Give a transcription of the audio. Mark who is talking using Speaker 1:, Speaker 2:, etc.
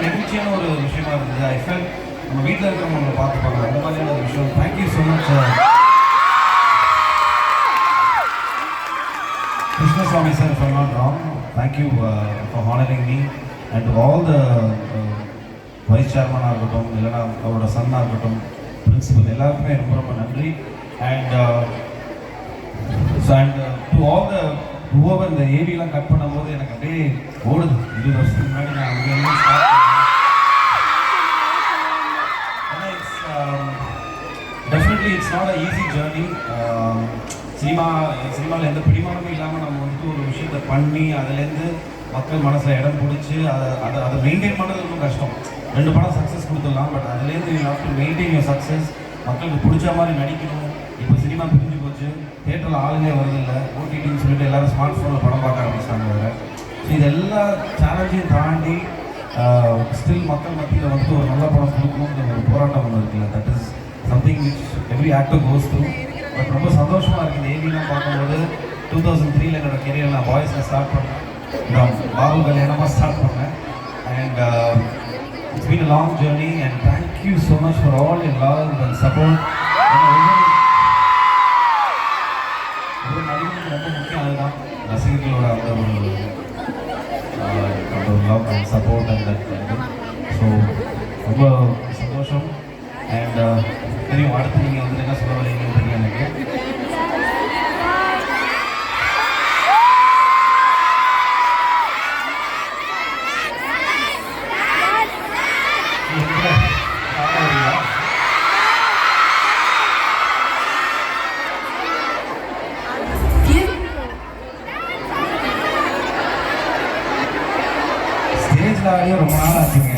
Speaker 1: நெகிழ்ச்சியான ஒரு விஷயமா இருந்தது. ஐ ஃபெல் நம்ம வீட்டில் இருக்கிறவங்க பார்த்துப்பாங்க அந்த மாதிரியான ஒரு விஷயம். Thank you so much Krishnaswamy sir, if I'm not wrong. Thank you for honoring me and to all the vice chairman இருக்கட்டும் இல்லைனா அவரோட சன்னாக இருக்கட்டும் பிரின்சிபல் எல்லாருக்குமே ரொம்ப ரொம்ப நன்றி. And to all the whoever இந்த ஏவிலாம் கட் பண்ணும்போது எனக்கு அப்படியே ஓடுது. 20 வருஷத்துக்கு முன்னாடி நான் அங்கே எல்லாம் ஸ்டார்ட் பண்ணேன். Definitely it's not a easy journey. சினிமாவில் எந்த பிடிமானமும் இல்லாமல் நம்ம வந்துட்டு ஒரு விஷயத்தை பண்ணி அதுலேருந்து மக்கள் மனசில் இடம் பிடிச்சி அதை மெயின்டைன் பண்ணுறது ரொம்ப கஷ்டம். 2 படம் சக்ஸஸ் கொடுத்துடலாம், பட் அதுலேருந்து you have to maintain your success. மக்களுக்கு பிடிச்ச மாதிரி நடிக்கணும். இப்போ சினிமா பிரிஞ்சு போச்சு, தியேட்டரில் ஆளுங்களே வரதில்லை, ஓடிடின்னு சொல்லிட்டு எல்லோரும் ஸ்மார்ட் ஃபோனில் படம் பார்க்க ஆரம்பிச்சிட்டாங்க வேறு. ஸோ இது எல்லா சேலஞ்சையும் தாண்டி ஸ்டில் மக்கள் மத்தியில் வந்துட்டு ஒரு நல்ல படம் கொடுக்கணுங்கிற ஒரு போராட்டம் ஒன்று இருக்குல்ல, that is something which every actor goes through. But ரொம்ப சந்தோஷமாக இருக்குது இந்த ஏவிலாம் பார்க்கும்போது. 2003 என்னோட கெரியர் நான் பாய்ஸில் ஸ்டார்ட் பண்ணேன், நான் பாபு கல்யாணமாக ஸ்டார்ட் பண்ணேன். And it's been a long journey and thank you so much for all your love and support. ஒரு நடிகனுக்கு ரொம்ப முக்கியம் அதுதான், ரசிகர்களோட அந்த ஒரு love and support and that. So ரொம்ப சந்தோஷம். அண்ட் தெரியும் அடுத்து நீங்கள் வந்து என்ன சொல்ல வரீங்கன்னு தெரியும் எனக்கு. ஸ்டேஜில் ஆடியோ ரொம்ப நாள் ஆச்சுங்க.